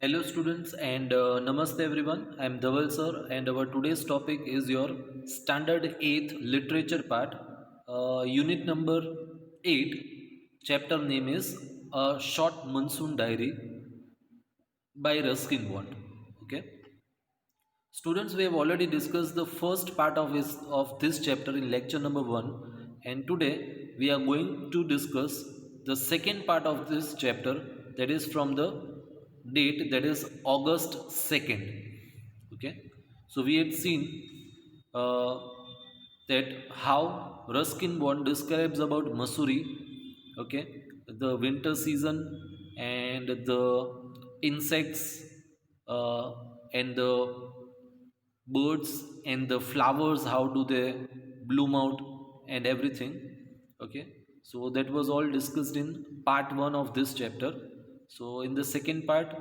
Hello students and namaste everyone. I am Dhaval sir and our today's topic is your standard 8th literature part, unit number 8. Chapter name is A Short Monsoon Diary by Ruskin Bond. Okay. Students, we have already discussed the first part of this chapter in lecture number 1, and today we are going to discuss the second part of this chapter, that is from the date, that is August 2nd. Okay, so we had seen uh, that how Ruskin Bond describes about Missouri, okay, the winter season and the insects uh, and the birds and the flowers, how do they bloom out and everything. Okay, so that was all discussed in part 1 of this chapter. So in the second part,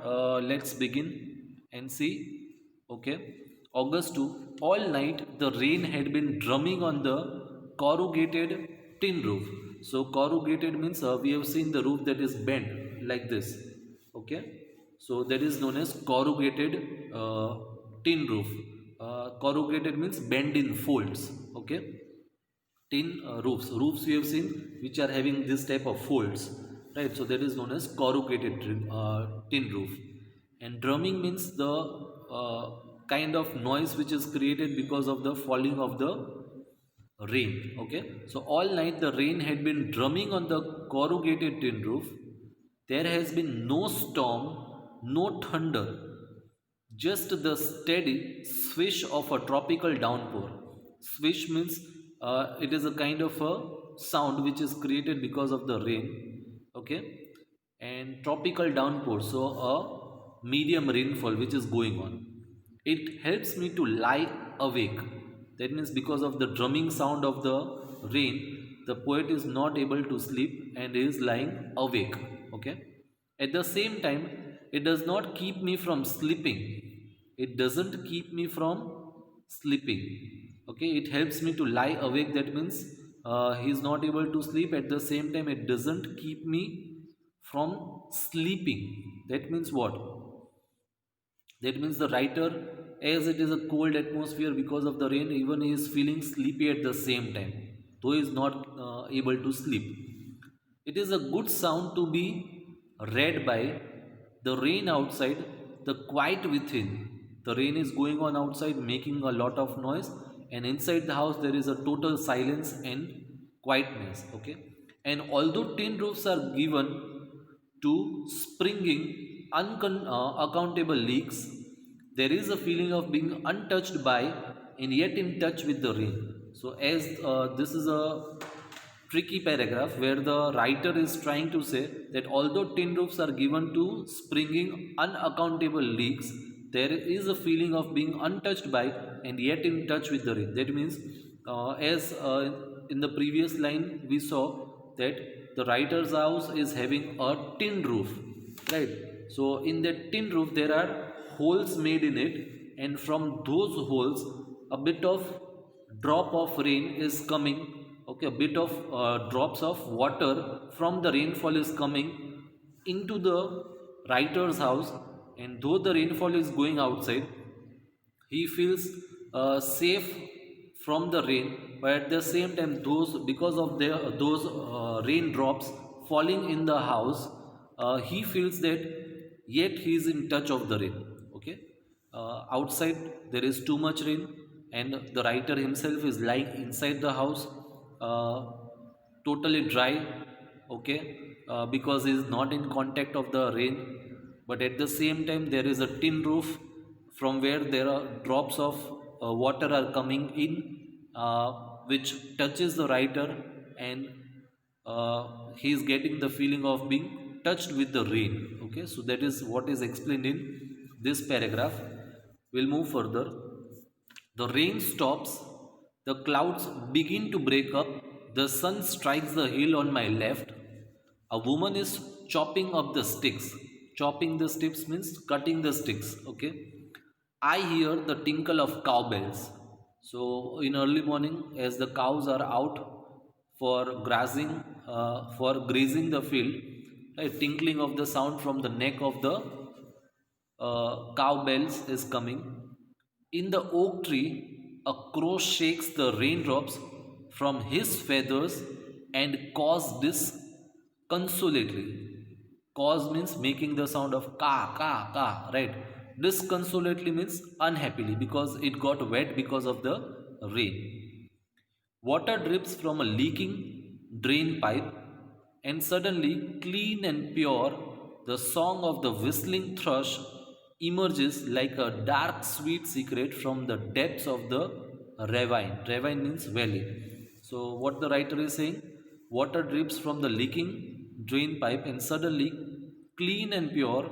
let's begin and see. Okay, August 2, all night the rain had been drumming on the corrugated tin roof. So corrugated means we have seen the roof that is bent like this. Okay, so that is known as corrugated tin roof. Corrugated means bend in folds. Okay, tin roofs you have seen which are having this type of folds, right? So that is known as corrugated tin roof. And drumming means the uh, kind of noise which is created because of the falling of the rain. Okay, so all night the rain had been drumming on the corrugated tin roof. There has been no storm, no thunder, just the steady swish of a tropical downpour. Swish means it is a kind of a sound which is created because of the rain. Okay, and tropical downpour, so a medium rainfall which is going on. It helps me to lie awake. That means because of the drumming sound of the rain, the poet is not able to sleep and is lying awake. Okay, at the same time, it does not keep me from sleeping. It doesn't keep me from sleeping. Okay, it helps me to lie awake. That means he is not able to sleep. At the same time, it doesn't keep me from sleeping. That means what? That means the writer, as it is a cold atmosphere because of the rain, even he is feeling sleepy at the same time, though he is not able to sleep. It is a good sound to be read by the rain outside, the quiet within. The rain is going on outside, making a lot of noise, and inside the house there is a total silence and quietness. Okay, and although tin roofs are given to springing unaccountable leaks, there is a feeling of being untouched by and yet in touch with the rain. So, as this is a tricky paragraph where the writer is trying to say that although tin roofs are given to springing unaccountable leaks, there is a feeling of being untouched by and yet in touch with the rain. That means, as in the previous line, we saw that the writer's house is having a tin roof, right? So, in that tin roof, there are holes made in it, and from those holes, a bit of drop of rain is coming. Okay, a bit of drops of water from the rainfall is coming into the writer's house, and though the rainfall is going outside, he feels safe from the rain. But at the same time, those because of those raindrops falling in the house, he feels that yet he is in touch of the rain. Okay, outside there is too much rain, and the writer himself is lying inside the house, uh, totally dry. Okay, because he is not in contact of the rain, but at the same time there is a tin roof from where there are drops of water are coming in, uh, which touches the writer, and he is getting the feeling of being touched with the rain. Okay, so that is what is explained in this paragraph. We'll move further. The rain stops, the clouds begin to break up, the sun strikes the hill on my left. A woman is chopping up the sticks. Chopping the sticks means cutting the sticks. Okay, I hear the tinkle of cowbells. So in early morning, as the cows are out for grazing, for grazing the field, right, tinkling of the sound from the neck of the cowbells is coming. In the oak tree, a crow shakes the raindrops from his feathers and caws disconsolately. Cause means making the sound of ka, ka, ka, right? Disconsolately means unhappily because it got wet because of the rain. Water drips from a leaking drain pipe, and suddenly, clean and pure, the song of the whistling thrush emerges like a dark, sweet secret from the depths of the ravine. Ravine means valley. So, what the writer is saying, water drips from the leaking drain pipe, and suddenly, clean and pure,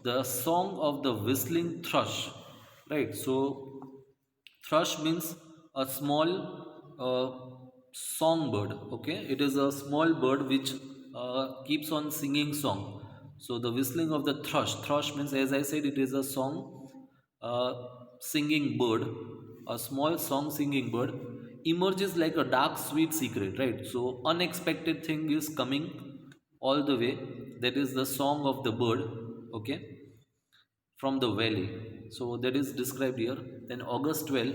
the song of the whistling thrush. Right. So, thrush means a small songbird. Okay, it is a small bird which keeps on singing song. So the whistling of the thrush means, as I said, it is a song uh, singing bird, a small song singing bird emerges like a dark sweet secret, right? So unexpected thing is coming all the way, that is the song of the bird. Okay, from the valley. So that is described here. Then August 12,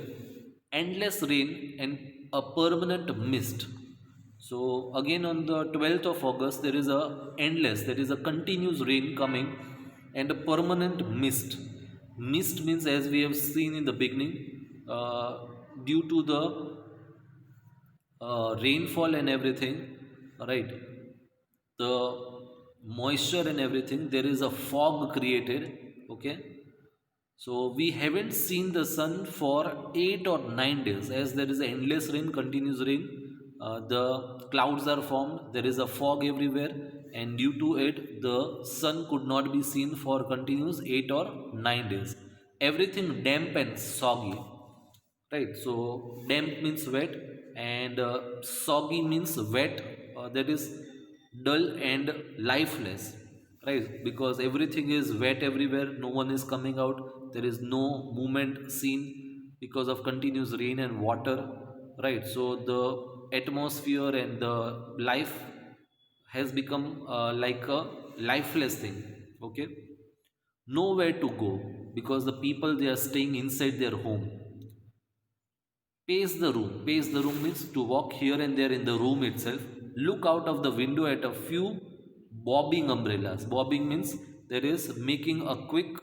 endless rain and a permanent mist. So again on the 12th of August, there is a endless, there is a continuous rain coming and a permanent mist. Mist means, as we have seen in the beginning, due to the rainfall and everything, right? The moisture and everything, there is a fog created. Okay, so we haven't seen the sun for 8 or 9 days, as there is endless rain, continuous rain. The clouds are formed, there is a fog everywhere, and due to it, the sun could not be seen for continuous 8 or 9 days. Everything damp and soggy. Right, so damp means wet, and soggy means wet, that is dull and lifeless, right? Because everything is wet everywhere, no one is coming out, there is no movement seen because of continuous rain and water, right? So the atmosphere and the life has become like a lifeless thing. Okay, nowhere to go because the people, they are staying inside their home. Pace the room. Pace the room means to walk here and there in the room itself. Look out of the window at a few bobbing umbrellas. Bobbing means there is making a quick,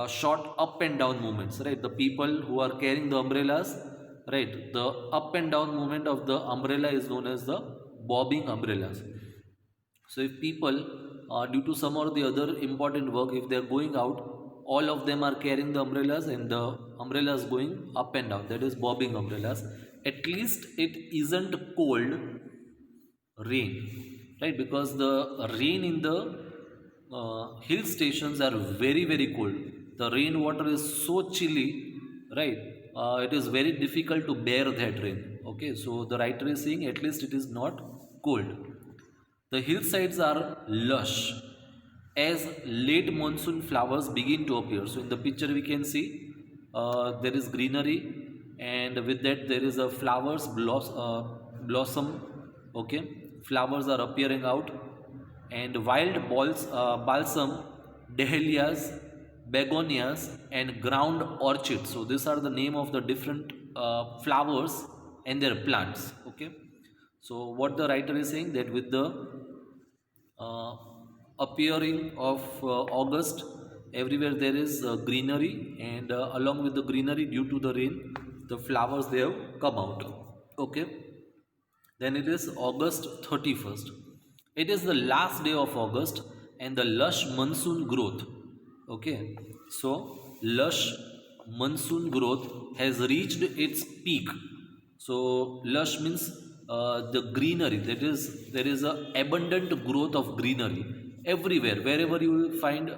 short up and down movements. Right. The people who are carrying the umbrellas. Right. The up and down movement of the umbrella is known as the bobbing umbrellas. So if people, due to some or the other important work, if they are going out, all of them are carrying the umbrellas and the umbrellas going up and down. That is bobbing umbrellas. At least it isn't cold rain, right? Because the rain in the hill stations are very very cold. The rainwater is so chilly, right? It is very difficult to bear that rain. Okay, so the writer is saying at least it is not cold. The hillsides are lush as late monsoon flowers begin to appear. So in the picture we can see there is greenery, and with that there is a blossom. Okay, flowers are appearing out, and balsam, dahlias, begonias, and ground orchids. So these are the name of the different flowers and their plants. Okay, so what the writer is saying, that with the uh, appearing of August, everywhere there is greenery, and along with the greenery, due to the rain, the flowers, they have come out. Okay, then it is August 31st. It is the last day of August and the lush monsoon growth. Okay, so lush monsoon growth has reached its peak. So lush means the greenery. That is, there is a abundant growth of greenery everywhere. Wherever you will find,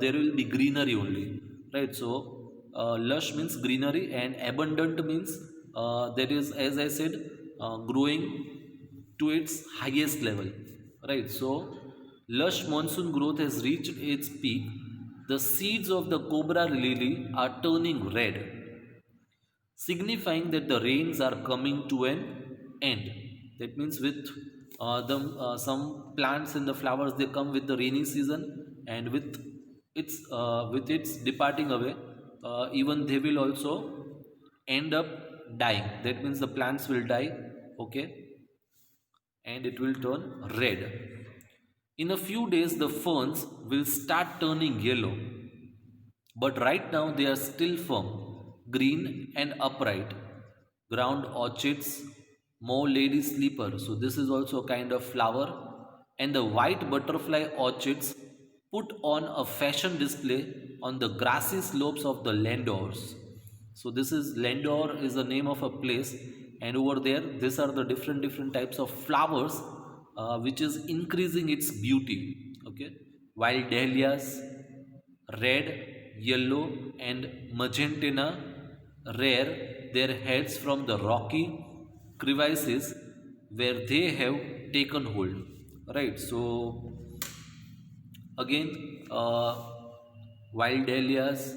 there will be greenery only, right? So lush means greenery, and abundant means that is, as I said, growing to its highest level, right? So lush monsoon growth has reached its peak. The seeds of the cobra lily are turning red, signifying that the rains are coming to an end. That means with some plants and the flowers, they come with the rainy season, and with it's with its departing away, even they will also end up dying. That means the plants will die, okay, and it will turn red. In a few days the ferns will start turning yellow, but right now they are still firm, green and upright. Ground orchids, more lady sleeper, so this is also a kind of flower, and the white butterfly orchids put on a fashion display on the grassy slopes of the Landors. So this is Landor is the name of a place, and over there these are the different types of flowers, which is increasing its beauty. Okay, wild dahlias, red, yellow, and magenta rear their heads from the rocky crevices where they have taken hold. Right, so again, wild dahlias,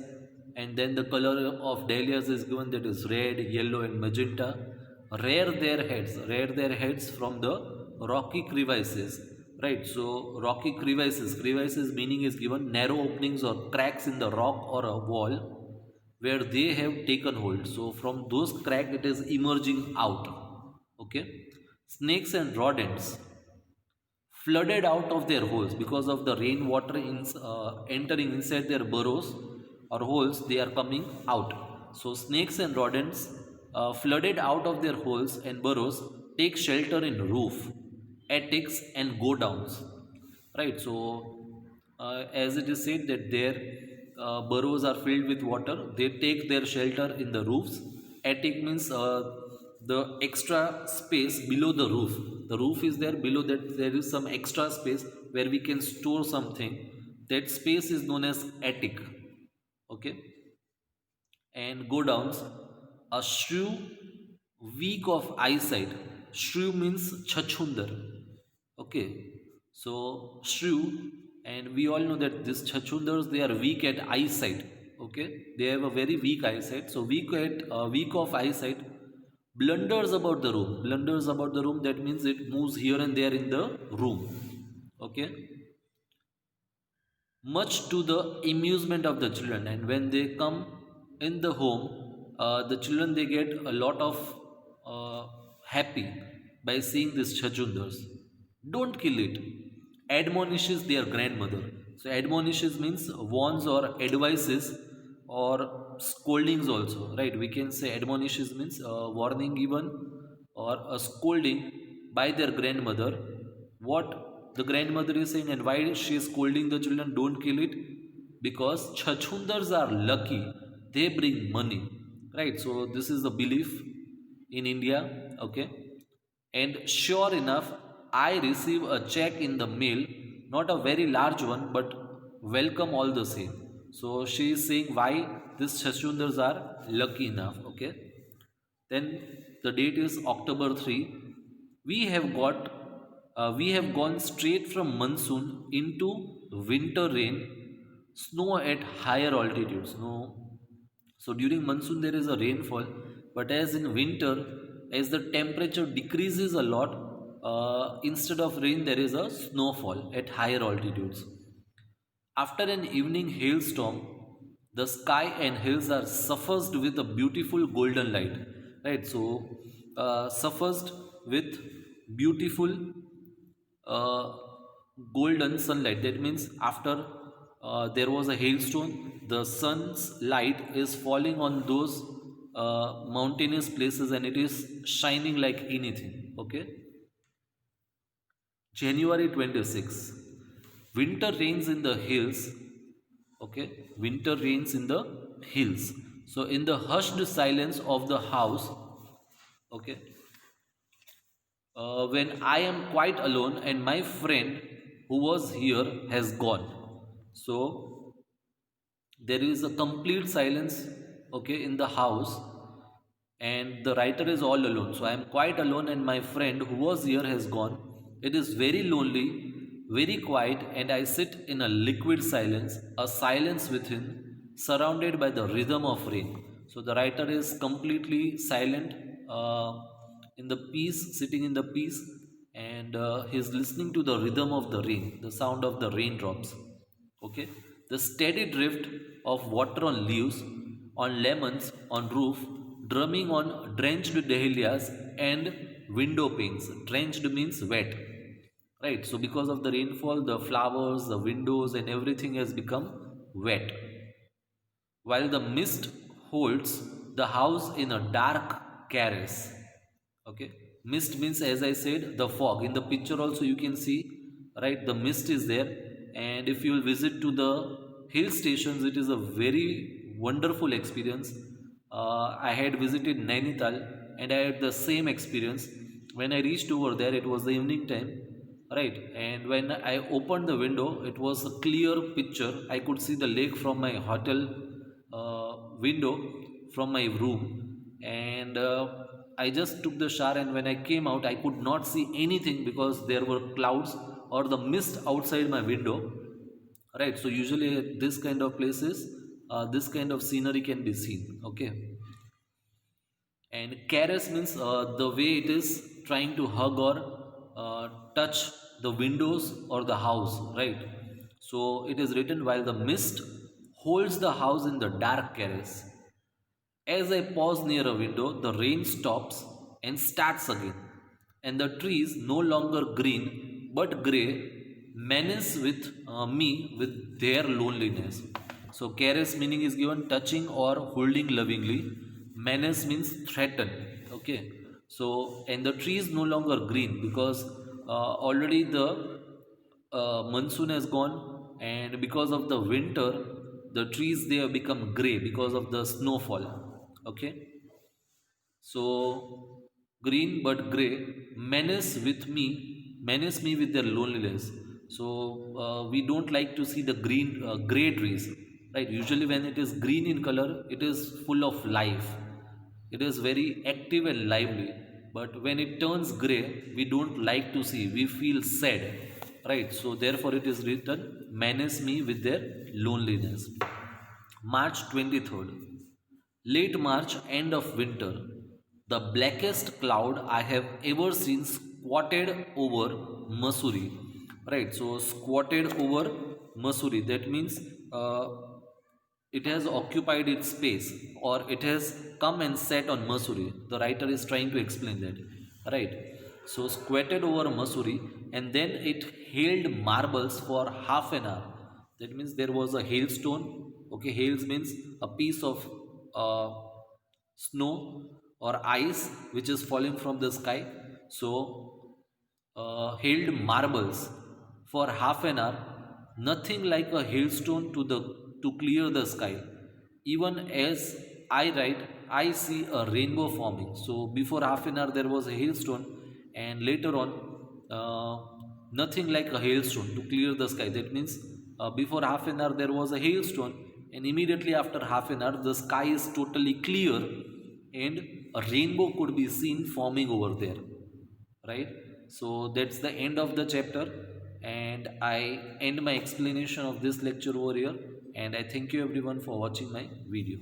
and then the color of dahlias is given, that is red, yellow, and magenta. Rear their heads from the rocky crevices. Right, so rocky crevices meaning is given narrow openings or cracks in the rock or a wall where they have taken hold. So from those cracks it is emerging out. Okay, snakes and rodents flooded out of their holes because of the rainwater entering inside their burrows or holes. They are coming out. So snakes and rodents, flooded out of their holes and burrows, take shelter in roof, attics, and go downs. Right, so as it is said that their burrows are filled with water, they take their shelter in the roofs. Attic means the extra space below the roof. The roof is there, below that there is some extra space where we can store something. That space is known as attic. Okay, and go downs. A shrew weak of eyesight. Shrew means chachundar. Okay, so shrew, and we all know that these chachundars, they are weak at eyesight. Okay, they have a very weak eyesight, so weak of eyesight, blunders about the room. Blunders about the room, that means it moves here and there in the room. Okay, much to the amusement of the children, and when they come in the home, the children, they get a lot of uh, happy by seeing these chachundars. Don't kill it, admonishes their grandmother. So admonishes means warns or advises or scoldings also. Right, we can say admonishes means warning given or a scolding by their grandmother. What the grandmother is saying and why she is scolding the children, don't kill it, because chachundars are lucky, they bring money. Right, so this is the belief in India. Okay, and sure enough, I receive a check in the mail, not a very large one, but welcome all the same. So she is saying why these chachundars are lucky enough. Okay, then the date is October 3. We have we have gone straight from monsoon into winter rain, snow at higher altitudes. No, so during monsoon there is a rainfall, but as in winter, as the temperature decreases a lot, instead of rain there is a snowfall at higher altitudes. After an evening hailstorm, the sky and hills are suffused with a beautiful golden light. Right, so suffused with beautiful uh, golden sunlight. That means after there was a hailstone, the sun's light is falling on those mountainous places and it is shining like anything. Okay, January 26. Winter rains in the hills. Okay, winter rains in the hills. So in the hushed silence of the house, okay, when I am quite alone and my friend who was here has gone. So there is a complete silence, okay, in the house, and the writer is all alone. So I am quite alone and my friend who was here has gone. It is very lonely, very quiet, and I sit in a liquid silence, a silence within, surrounded by the rhythm of rain. So the writer is completely silent, uh, in the peace, sitting in the peace, and he's listening to the rhythm of the rain, the sound of the raindrops. Okay, The steady drift of water on leaves, on lemons, on roof, drumming on drenched dahlias and window panes. Drenched means wet. Right? So because of the rainfall, the flowers, the windows and everything has become wet. While the mist holds the house in a dark caress. Okay, mist means, as I said, the fog. In the picture also you can see, right, the mist is there. And if you will visit to the hill stations, it is a very wonderful experience. I had visited Nainital and I had the same experience. When I reached over there, it was the evening time, right, and when I opened the window, it was a clear picture. I could see the lake from my hotel window, from my room. And I just took the shower, and when I came out, I could not see anything because there were clouds or the mist outside my window, right. So usually at this kind of places, this kind of scenery can be seen. Okay. And caress means the way it is trying to hug or touch the windows or the house, right. So it is written, while the mist holds the house in the dark caress. As I pause near a window, the rain stops and starts again, and the trees, no longer green but grey, menace with me with their loneliness. So caress meaning is given touching or holding lovingly. Menace means threaten. Okay. So and the tree is no longer green because already the monsoon has gone, and because of the winter, the trees, they have become gray because of the snowfall. Okay. So green but gray, menace me with their loneliness. So we don't like to see the gray trees, right. Usually when it is green in color, it is full of life, it is very active and lively. But when it turns gray, we don't like to see, we feel sad, right. So therefore it is written, menace me with their loneliness. March 23rd. Late March, end of winter. The blackest cloud I have ever seen squatted over Missouri. Right, so squatted over Missouri. That means it has occupied its space, or it has come and sat on Missouri. The writer is trying to explain that. Right. So squatted over Missouri, and then it hailed marbles for half an hour. That means there was a hailstone. Okay, hails means a piece of uh, snow or ice which is falling from the sky. So hailed marbles for half an hour, nothing like a hailstone to clear the sky. Even as I write, I see a rainbow forming. So before half an hour there was a hailstone, and later on, uh, nothing like a hailstone to clear the sky. That means before half an hour there was a hailstone, and immediately after half an hour the sky is totally clear, and a rainbow could be seen forming over there, right. So that's the end of the chapter, and I end my explanation of this lecture over here. And I thank you everyone for watching my video.